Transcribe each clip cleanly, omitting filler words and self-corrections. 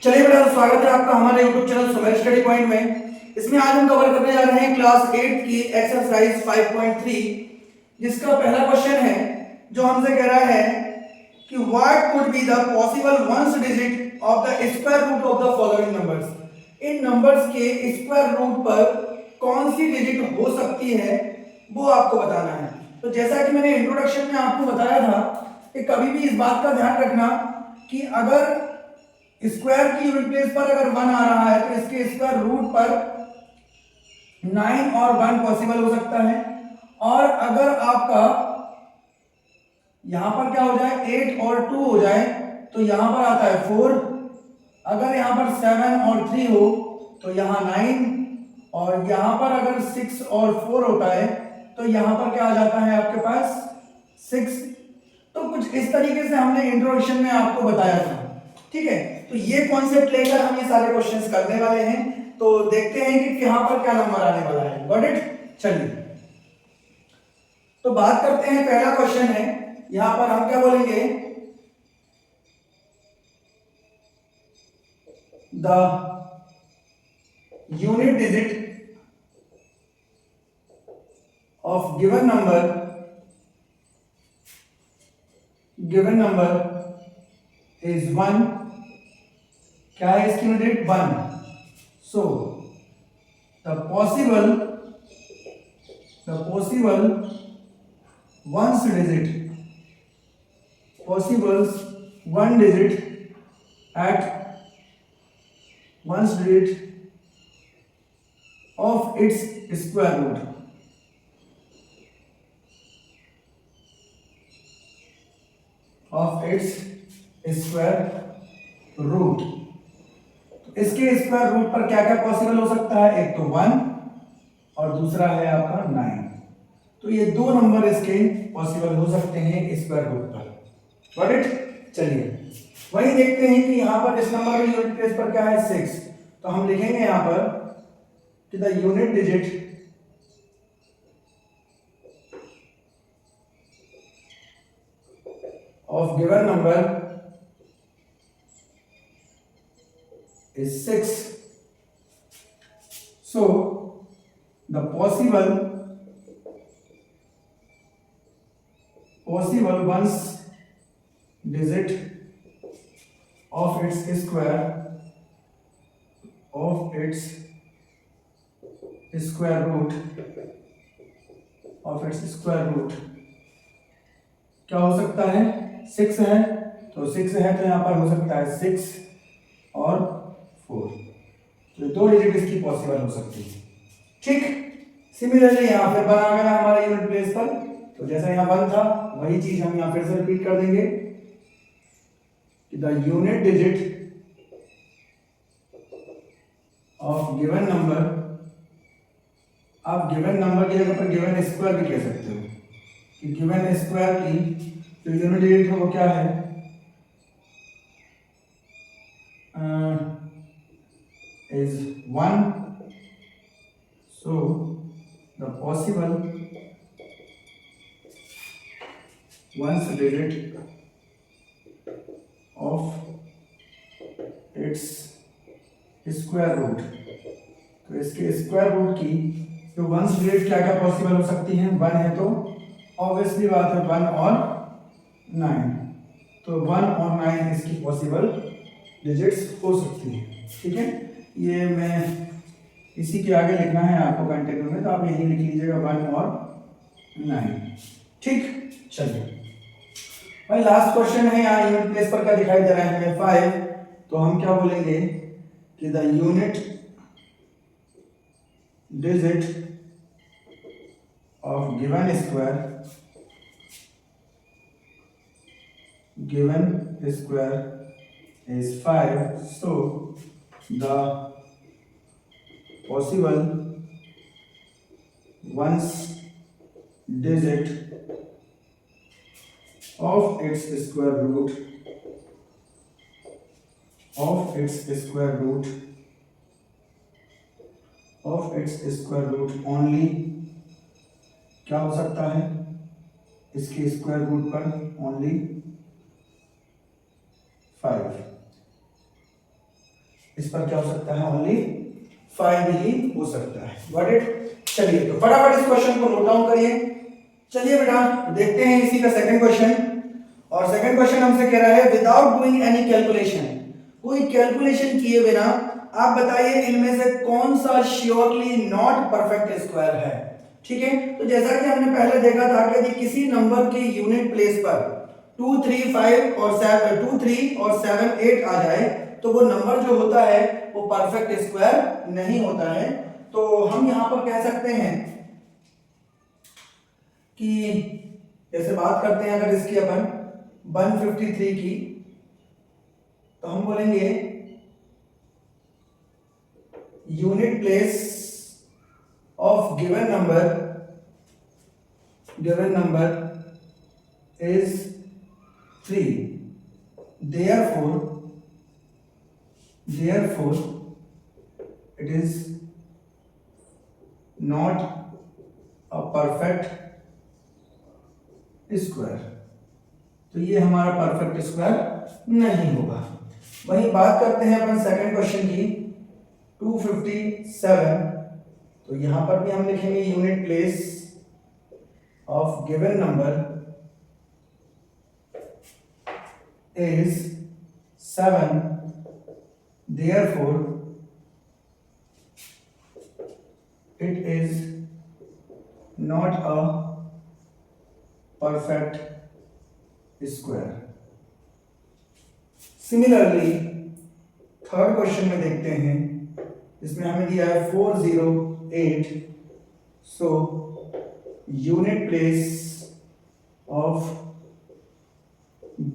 चलिए बेटा, स्वागत है आपका हमारे YouTube channel Sumer study point में। इसमें आज हम कवर करने जा रहे हैं क्लास 8 की एक्सरसाइज 5.3, जिसका पहला क्वेश्चन है जो हमसे कह रहा है कि what could be the possible ones digit of the square root of the following numbers. इन नंबर्स के स्क्वायर रूट पर कौन सी डिजिट हो सकती है वो आपको बताना है। तो जैसा कि मैंने इंट्रोडक्शन में आपको बताया था कि कभी भी इस बात का ध्यान रखना कि अगर स्क्वायर की यूनिट प्लेस पर अगर 1 आ रहा है तो इसके स्क्वायर रूट पर 9 और 1 पॉसिबल हो सकता है। और अगर आपका यहां पर क्या हो जाए 8 और 2 हो जाए तो यहां पर आता है 4। अगर यहां पर 7 और 3 हो तो यहां 9, और यहां पर अगर 6 और 4 होता है तो यहां पर क्या आ जाता है आपके पास 6। तो कुछ इस तरीके से हमने इंट्रोडक्शन में आपको बताया था, ठीक है। तो ये कॉन्सेप्ट लेकर हम ये सारे क्वेश्चंस करने वाले हैं। तो देखते हैं कि यहां पर क्या नंबर आने वाला है। Got it. चलिए तो बात करते हैं। पहला क्वेश्चन है, यहां पर हम क्या बोलेंगे, the unit digit of given number is 1। क्या है इसकी unit 1। So the possible ones digit possibles one digit at one's digit of its square root। तो इसके स्क्वायर रूट पर क्या क्या पॉसिबल हो सकता है, एक तो 1 और दूसरा है आपका 9। तो ये दो नंबर इसके पॉसिबल हो सकते हैं स्क्वायर रूट पर। Got it. चलिए वही देखते हैं कि यहां पर इस नंबर की यूनिट प्लेस पर क्या है 6। तो हम लिखेंगे यहां पर कि the unit digit of given number is 6। So the possible ones digit of its square root क्या हो सकता है 6 है। तो 6 है तो यहां पर हो सकता है 6 और 4। तो दो डिजिट इसकी पॉसिबल हो सकती है, ठीक। सिमिलरली यहां पे 1 आ गया हमारे यूनिट प्लेस पर। तो जैसा यहां 1 था वही चीज हम यहां फिर से रिपीट कर देंगे कि the unit digit of given number. आप गिवन नंबर की जगह पर गिवन स्क्वायर भी कह सकते हो कि गिवन स्क्वायर की जो यूनिट डिजिट है वो क्या है, is 1। so the possible ones digit of its square root। तो इसके स्क्वायर रूट की जो वंस डिजिट क्या क्या पॉसिबल हो सकती हैं, 1 है तो ऑब्वियसली बात है 1 और 9। तो 1 और 9 इसकी पॉसिबल डिजिट्स हो सकती हैं, ठीक है। ये मैं इसी के आगे लिखना है आपको कंटिन्यू में, तो आप यही लिख लीजिएगा 1 और 9, ठीक। चलिए भाई लास्ट क्वेश्चन है, यहाँ यूनिट प्लेस पर क्या दिखाई दे रहा है हमें 5। तो हम क्या बोलेंगे कि the unit digit of given square is 5। so the possible ones digit of its square root only क्या हो सकता है, इसके स्क्वायर रूट पर ओनली 5। इस पर क्या हो सकता है, ओनली 5 ही हो सकता है। Got it. चलिए तो फटाफट इस क्वेश्चन को नोट डाउन करिए। चलिए बेटा देखते हैं इसी का सेकंड क्वेश्चन। और सेकंड क्वेश्चन हमसे कह रहा है विदाउट डूइंग एनी कैलकुलेशन, कोई कैलकुलेशन किए बिना आप बताइए इनमें से कौन सा श्योरली नॉट परफेक्ट स्क्वायर है। ठीक है, तो जैसा कि हमने पहले देखा था कि यदि किसी नंबर के यूनिट प्लेस पर 2 3 5 और 7 2 3 और 7 8 आ जाए तो वो नंबर जो होता है वो परफेक्ट स्क्वायर नहीं होता है। तो हम यहां पर कह सकते हैं कि जैसे बात करते हैं अगर इसकी अपन 153 की, तो हम बोलेंगे unit place of given number is 3, therefore it is not a perfect square. तो ये हमारा परफेक्ट स्क्वायर नहीं होगा। वहीं बात करते हैं अपन सेकंड क्वेश्चन की 257, तो यहां पर भी हम लिखेंगे unit place of given number is 7, therefore it is not a perfect square। Similarly third question में देखते हैं, इसमें हमें दिया है 408, so unit place of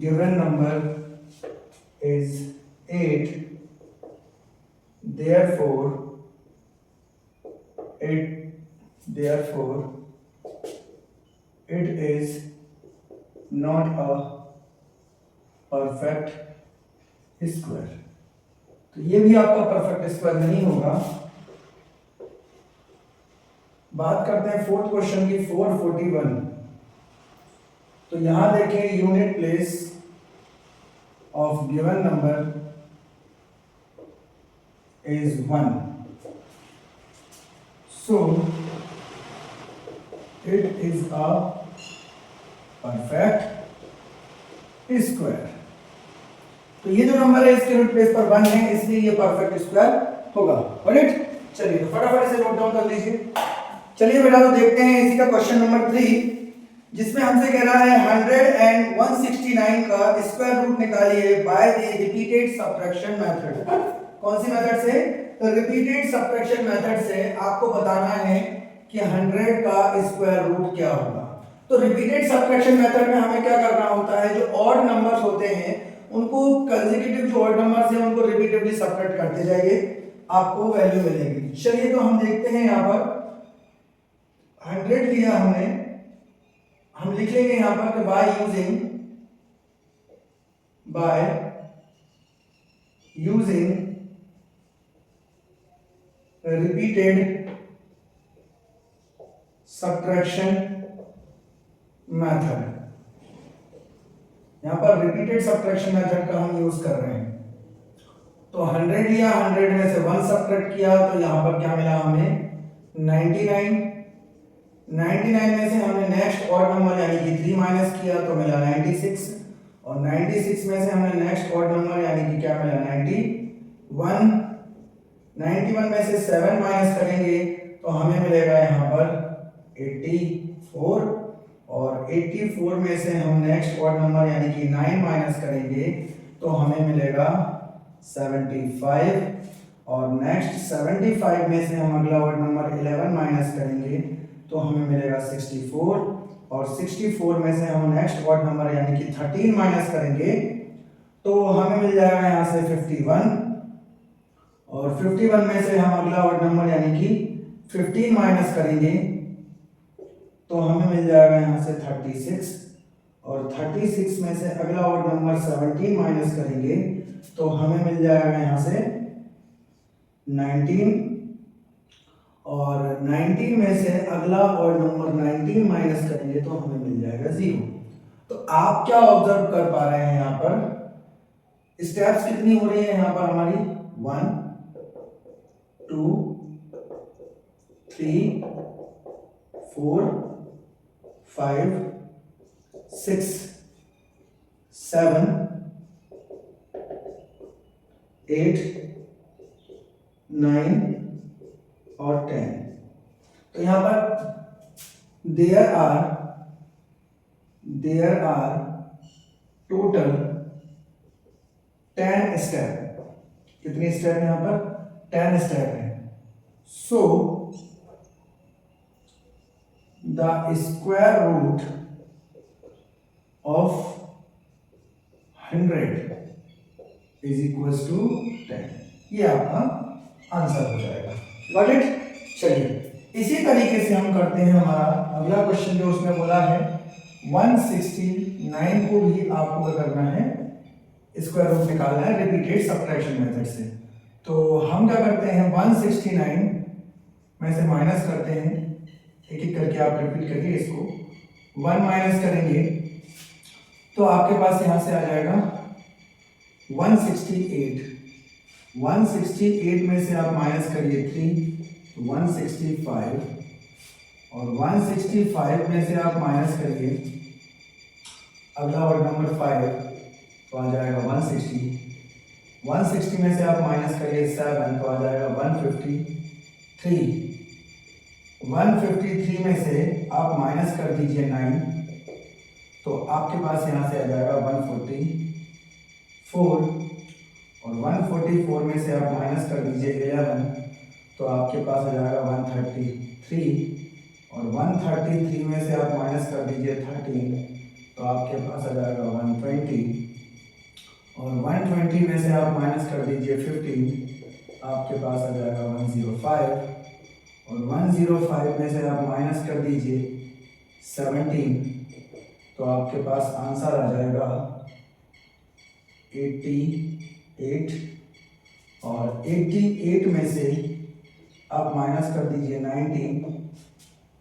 given number is 8, therefore it is not a perfect square। तो ये भी आपका परफेक्ट स्क्वायर नहीं होगा। बात करते हैं फोर्थ क्वेश्चन की 441, तो यहां देखें unit place of given number is 1, so it is a perfect square। तो ये जो नंबर है इसके यूनिट प्लेस पर 1 है, इसलिए ये परफेक्ट स्क्वायर होगा। राइट, चलिए तो फटाफट इसे नोट डाउन कर लीजिए। चलिए बेटा तो देखते हैं इसी का क्वेश्चन नंबर 3, जिसमें हमसे कह रहा है 100 and 169 का स्क्वायर रूट निकालिए by the repeated subtraction method. कौन सी मेथड से? तो रिपीटेड सब्ट्रैक्शन मेथड से आपको बताना है कि 100 का स्क्वायर रूट क्या होगा। तो रिपीटेड सब्ट्रैक्शन मेथड में हमें क्या करना होता है, जो ऑड नंबर्स होते हैं उनको कंसेक्यूटिव जो ऑड नंबर्स हैं उनको रिपीटेडली सब्ट्रैक्ट करते जाइए, आपको वैल्यू मिलेगी। चलिए तो हम देखते हैं यहां पर 100 लिया हमने, हम लिख लेंगे यहां पर कि by using repeated subtraction method. यहां पर रिपीटेड सब्ट्रैक्शन मेथड का हम यूज कर रहे हैं। तो 100 लिया, 100 में से 1 सब्ट्रैक्ट किया, तो यहां पर क्या मिला हमें 99। 99 में से हमने नेक्स्ट ऑड नंबर यानी कि 3 माइनस किया तो मिला 96, और 96 में से हमने नेक्स्ट ऑड नंबर यानी कि क्या मिला 91। 91 में से 7 माइनस करेंगे तो हमें मिलेगा यहाँ पर 84, और 84 में से हम नेक्स्ट ऑड नंबर यानी कि 9 माइनस करेंगे तो हमें मिलेगा 75, और नेक्स्ट 75 में से हम अगला ऑड नंबर 11 माइनस करेंगे तो हमें मिलेगा 64, और 64 में से हम नेक्स्ट ऑड नंबर यानी कि 13 माइनस करेंगे तो हमें मिल जाएगा यहाँ से 51, और 51 में से हम अगला ऑड नंबर यानी कि 15 माइनस करेंगे तो हमें मिल जाएगा यहाँ से 36, और 36 में से अगला ऑड नंबर 17 माइनस करेंगे तो हमें मिल जाएगा यहाँ से 19, और 19 में से अगला ऑड नंबर 19 माइनस करेंगे तो हमें मिल जाएगा 0। तो आप क्या ऑब्जर्व कर पा रहे हैं, यहाँ पर स्टेप्स कितनी हो रही है यहाँ पर हमारी 1 2 3 4 5 6 7 8 9 और 10। तो यहां पर देयर आर टोटल 10 स्टेप। कितने स्टेप यहां पर? 10 स्टेप है। So the square root of 100 is equal to 10। ये आपका आंसर हो जाएगा। Got it? चलिए इसी तरीके से हम करते हैं हमारा अगला क्वेश्चन, जो उसने बोला है 169 को भी आपको क्या करना है, स्क्वायर रूट निकालना है रिपीटेड सब्ट्रैक्शन मेथड से। तो हम क्या करते हैं, 169 में से माइनस करते हैं, एक एक करके आप रिपीट करिए इसको। 1 माइनस करेंगे तो आपके पास यहां से आ जाएगा 168। 168 में से आप माइनस करिए 3, 165, और 165 में से आप माइनस करिए अगला वर्ड नंबर 5, तो आ जाएगा 160। 160 में से आप माइनस करिए 7, तो आ जाएगा 153। 153 में से आप माइनस कर दीजिए 9, तो आपके पास यहाँ से आ जाएगा 144। और 144 में से आप माइनस कर दीजिए 11, तो आपके पास आ जाएगा 133। और 133 में से आप माइनस कर दीजिए 13, तो आपके पास आ जाएगा 120। और 120 में से आप माइनस कर दीजिए 15, आपके पास आ जाएगा 105। और 105 में से आप माइनस कर दीजिए 17, तो आपके पास आंसर आ जाएगा 88। और 88 में से आप माइनस कर दीजिए 19,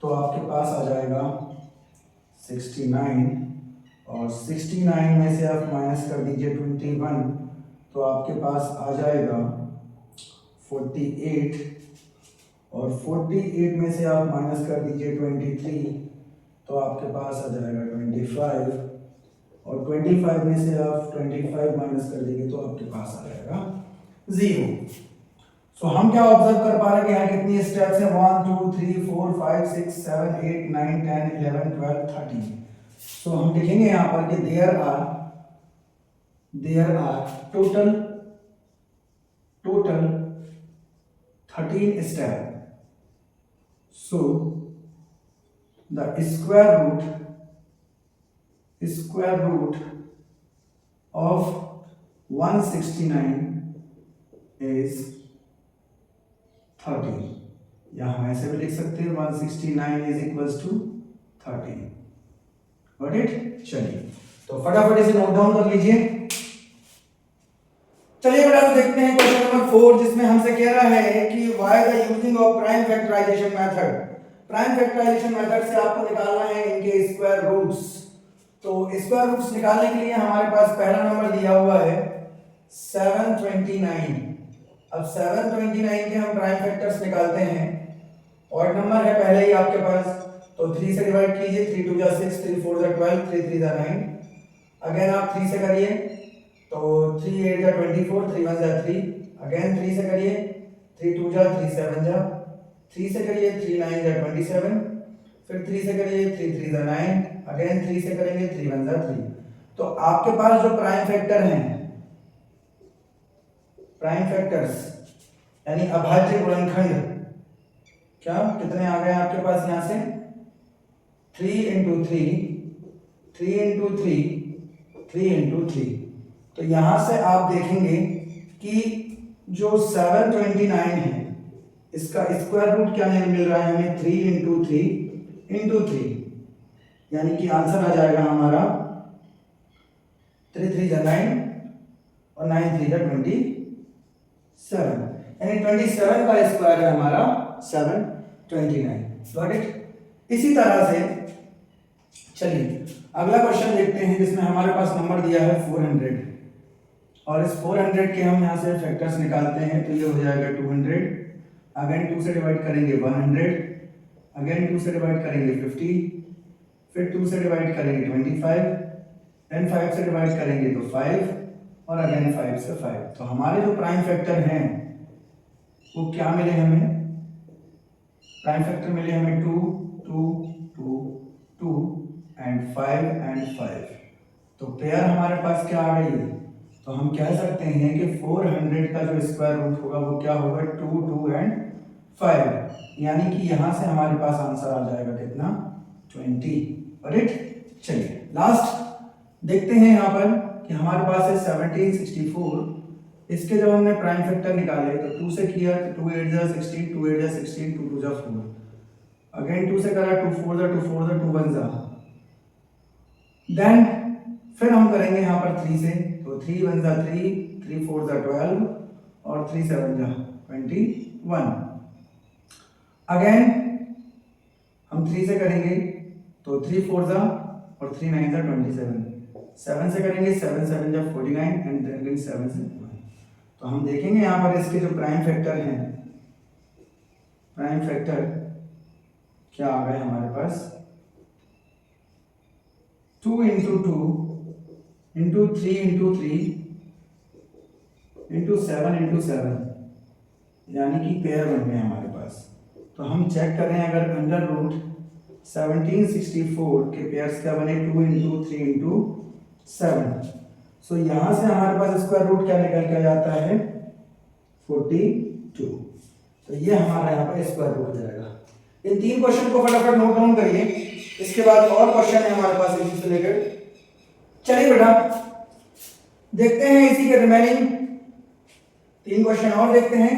तो आपके पास आ जाएगा 69। और 69 में से आप माइनस कर दीजिए 21, तो आपके पास आ जाएगा 48। और 48 में से आप माइनस कर दीजिए 23, तो आपके पास आ जाएगा 25। और 25 में से आप 25 माइनस कर देंगे तो आपके पास आ जाएगा 0। सो हम क्या ऑब्जर्व कर पा रहे हैं कि यहाँ कितनी स्टेप्स हैं, 1 2 3 4 5 6 7 8 9 10 11 12 13। सो हम लिखेंगे यहाँ पर कि there are total 13 step. So the square root of 169 is 13, या हम ऐसे भी लिख सकते हैं 169 is equals to 13। Got it? चलिए तो फटाफट इसे नोट डाउन कर लीजिए। चलिए बेटा देखते हैं क्वेश्चन नंबर 4, जिसमें हमसे कह रहा है कि why the using of prime factorization method। Prime factorization method से आपको निकालना है इनके स्क्वायर रूट्स। तो स्क्वायर रूट्स निकालने के लिए हमारे पास पहला नंबर दिया हुआ है 729। अब 729 के हम प्राइम फैक्टर्स निकालते हैं। ऑड नंबर है पहले ही आपके पास, तो 3 से डिवाइड कीजिए, 3 2 जा 6, 3 4 जा 12, 3 3 जा 9। अगेन आप 3 से करिए तो 3 8 जा 24, 3 1 जा 3। अगेन 3 से करिए, 3 2 जा 3 7 जा, 3 से करिए 3 9 जा 27, फिर 3 से करिए 3 3 जा 9। अगेन 3 से करेंगे 3 1 जा 3। तो आपके पास जो प्राइम फैक्टर हैं, प्राइम फैक्टर्स यानी अभाज्य गुणनखंड, क्या कितने आ गए आपके पास यहां से 3 into 3, 3 into 3, 3 into 3। तो यहां से आप देखेंगे कि जो 729 है इसका स्क्वायर रूट क्या मिल रहा है हमें, 3 into 3 into 3, यानी कि आंसर आ जाएगा हमारा 3 3 जा 9 और 9 3 जा 27, यानी 27 का स्क्वायर है हमारा 729। Got it? इसी तरह से चलिए अगला क्वेश्चन देखते हैं, जिसमें हमारे पास नंबर दिया है 400। और इस 400 के हम यहाँ से फैक्टर्स निकालते हैं तो ये हो जाएगा 200, अगेन 2 से डिवाइड करेंगे 100, अगेन 2 से डिवाइड करेंगे 50, फिर 2 से डिवाइड करेंगे 25, देन 5 से डिवाइड करेंगे तो 5 और अगेन 5 से 5। तो हमारे जो प्राइम फैक्टर हैं वो क्या मिले हमें, प्राइम फैक्टर मिले हमें 2 2 2 2 एंड 5 एंड 5। तो पेयर हमारे पास क्या आ गई, तो हम कह सकते हैं कि 400 का जो स्क्वायर रूट होगा वो क्या होगा 2 2 एंड 5, यानी कि यहां से हमारे पास आंसर आ जाएगा कितना 20। राइट, चलिए लास्ट देखते हैं यहाँ पर कि हमारे पास है 1764। इसके जब हमने प्राइम फैक्टर निकाले तो 2 से किया तो 2 8 जा 16, 2 8 जा 16, 2 2 जा 4, अगेन 2 से करा 2 4 जा 2 4 जा 2 1 जा, देन फिर हम करेंगे यहाँ पर 3 से, तो 3 1 जा 3, 3 4 जा 12 और 3 7 जा 21, अगेन हम 3 से करेंगे तो 3 4 जा और 3 9 जा 27, 7 से करेंगे 7 7 जा 49 एंड देन 7 से 1। तो हम देखेंगे यहाँ पर इसके जो प्राइम फैक्टर हैं, प्राइम फैक्टर क्या आ गए हमारे पास 2 into 2 into 3 into 3 into 7 into 7, यानी कि पेयर बन गए हमारे पास। तो हम चेक करें अगर अंडर रूट 1764 के पेयर्स क्या बने 2 इंटू 3 इंटू 7, सो यहां से हमारे पास स्क्वायर रूट क्या निकल के जाता है 42। तो ये हमारा यहाँ पर स्क्वायर रूट हो जाएगा। इन 3 क्वेश्चन को फटाफट नोट डाउन करिए, इसके बाद और क्वेश्चन है हमारे पास इसी से रिलेटेड। चलिए बेटा देखते हैं इसी के रिमेनिंग 3 क्वेश्चन और देखते हैं,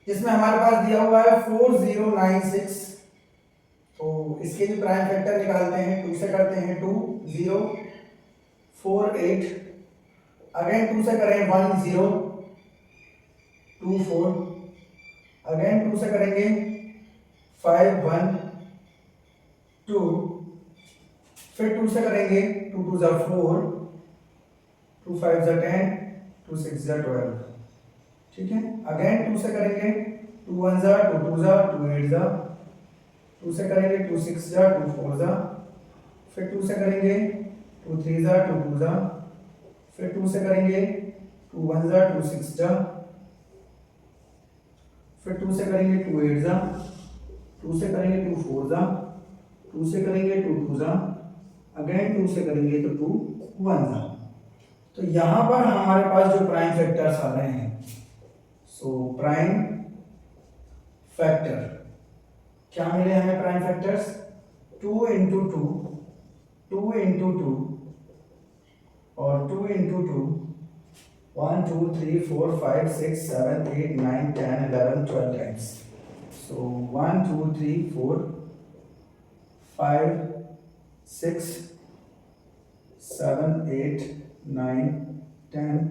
जिसमें हमारे पास दिया हुआ है 4096। तो इसके जो प्राइम फैक्टर निकालते हैं 2 से करते हैं 2 0 4 8, अगेन 2 से करें 1 0 2 4, अगेन 2 से करेंगे 5 1 2, फिर 2 से करेंगे 2 2 जा 4, 2 5 जा 10, 2 6 जा 12, ठीक है। अगेन 2 से करेंगे 2 1 जा 2 2 जा 2 8 जा, 2 से करेंगे 2 6 जा 2 4 जा, फिर 2 से करेंगे 2 3 जा 2 2 जा, फिर 2 से करेंगे 2 1 जा 2 6 जा, फिर 2 से करेंगे 2 8 जा, 2 से करेंगे 2 4 जा, 2 से करेंगे 2 2 जा, अगेन 2 से करेंगे तो 2 1 जा। तो यहां पर हमारे पास जो प्राइम फैक्टर्स आ रहे हैं, सो प्राइम फैक्टर क्या मिले हमें प्राइम फैक्टर्स 2 इंटू 2 2 इंटू 2 और 2 इंटू 2 1 2 3 4 5 6 7 8 9 10 11 12 टाइम्स। सो 1 2 3 4 5 6 7 8 9 10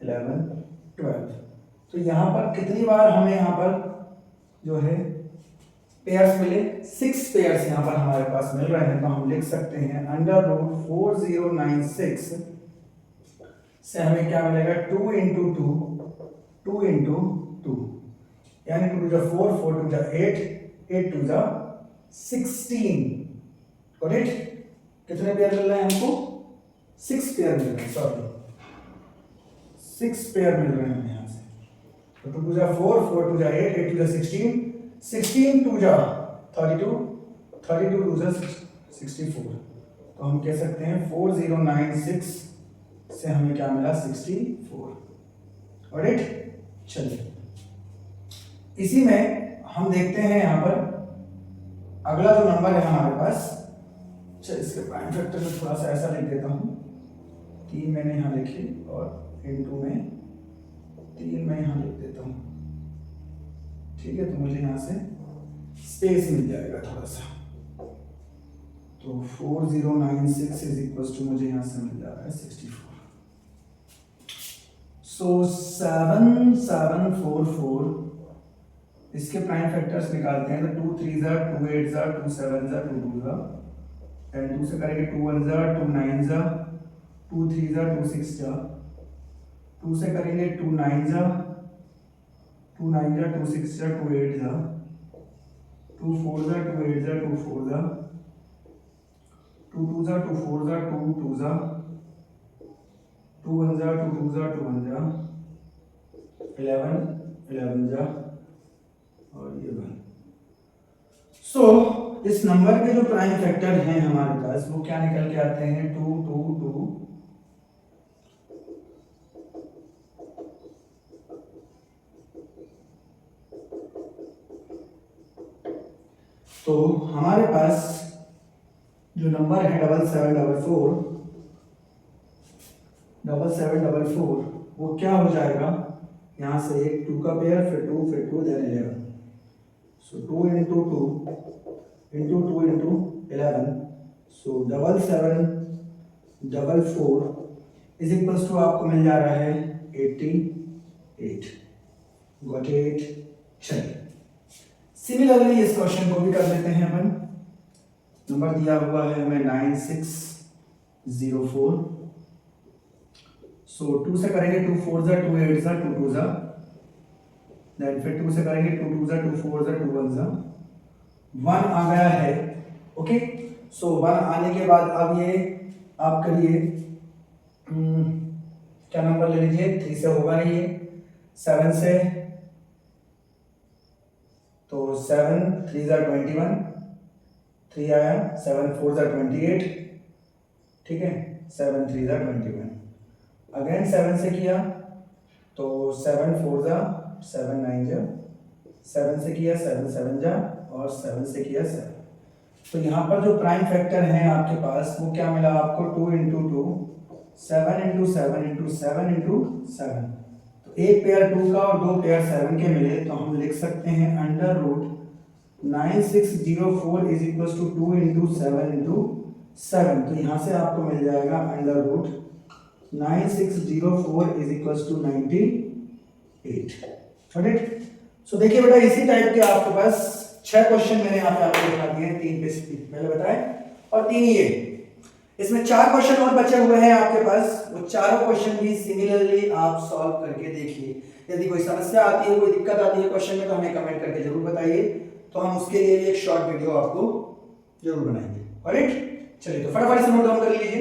11 12। तो यहाँ पर कितनी बार हमें यहाँ पर जो है पेयर्स मिले 6 पेयर्स यहाँ पर हमारे पास मिल रहे हैं। तो हम लिख सकते हैं अंडर रूट 4096 से हमें क्या मिलेगा 2 इंटू 2 2 इंटू 2, यानी 2 जा 4 4 2 जा 8 8 2 जा 16। करेक्ट, कितने पेयर मिल रहे हैं हमको 6 पेयर मिल रहे हैं, सॉरी 6 पेयर मिल रहे हैं यहाँ से। तो 2 2 जा 4 4 2 जा 8 8 2 जा 16 16 2 जा 32 32 2 जा 64। तो हम कह सकते हैं 4096 से हमें क्या मिला 64। ऑलराइट, चलिए इसी में हम देखते हैं यहाँ पर अगला जो नंबर है हमारे पास। चलिए इसके प्राइम फैक्टर में थोड़ा सा ऐसा लिख देता हूँ, 3 मैंने यहाँ लिखी और इनटू में 3 मैं यहाँ लिख देता हूँ, ठीक है। तो मुझे यहाँ से स्पेस मिल जाएगा थोड़ा सा। तो 4096 इज इक्वल टू मुझे यहाँ से मिल जा रहा है 64। सो 7744 इसके प्राइम फैक्टर्स निकालते हैं तो 2 3 जा 2 8 जा 2 7 जा 2 2 जा, एंड 2 से करेंगे 2 1 जा 2 9 जा 2 3 जा 2 6 जा, 2 से करेंगे 2 9 जा, 2 9 जा 2 6 जा 2 8 जा, 2 4 जा 2 8 जा 2 4 जा, 2 2 जा 2 4 जा 2 2 जा, 2 1 जा 2 2 जा 2 1 जा, 11 11 जा और ये 1। सो इस नंबर के जो प्राइम फैक्टर हैं हमारे पास वो क्या निकल के आते हैं 2 2 2। तो हमारे पास जो नंबर है 7744 वो क्या हो जाएगा, यहाँ से एक 2 का पेयर, फिर 2 फिर 2 then 11। So 2 into 2 into 2 into 11, so 7744 is equals to आपको मिल जा रहा है 88। Got it. चलिए सिमिलरली इस क्वेश्चन को भी कर लेते हैं अपन। नंबर दिया हुआ है हमें 9604। सो 2 से करेंगे 2 4 जा 2 8 जा 2 2 जा, देन फिर 2 से करेंगे 2 2 जा 2 4 जा 2 1 जा, 1 आ गया है। ओके, सो 1 आने के बाद अब ये आप करिए, क्या नंबर ले लीजिए, 3 से होगा नहीं ये, 7 से, तो 7 3 जा 21, 3 आया, 7 4 जा 28, ठीक है, 7 3 जा 21। अगेन 7 से किया तो 7 4 जा 7 9 जा, 7 से किया 7 7 जा और 7 से किया 7। तो यहाँ पर जो प्राइम फैक्टर है आपके पास वो क्या मिला आपको 2 into 2, 7 into 7 into 7 into 7। तो एक पेयर 2 का और 2 पेयर 7 के मिले, तो हम लिख सकते हैं under root 9604 is equal to 2 into 7 into 7। तो यहाँ से आपको मिल जाएगा under root 9604 is equal to 98। So देखिए बेटा इसी टाइप के आपके पास 6 क्वेश्चन मैंने यहाँ पे आपको दिखा दिए हैं, 3 पे पहले बताए और 3 ये। इसमें 4 क्वेश्चन और बचे हुए हैं आपके पास, वो चारों क्वेश्चन भी सिमिलरली आप सॉल्व करके देखिए। यदि कोई समस्या आती है, कोई दिक्कत आती है क्वेश्चन में, तो हमें कमेंट करके जरूर बताइए, तो हम उसके लिए एक शॉर्ट वीडियो आपको जरूर बनाएंगे। ऑलराइट, चलिए तो फटाफट से नोट डाउन कर लीजिए।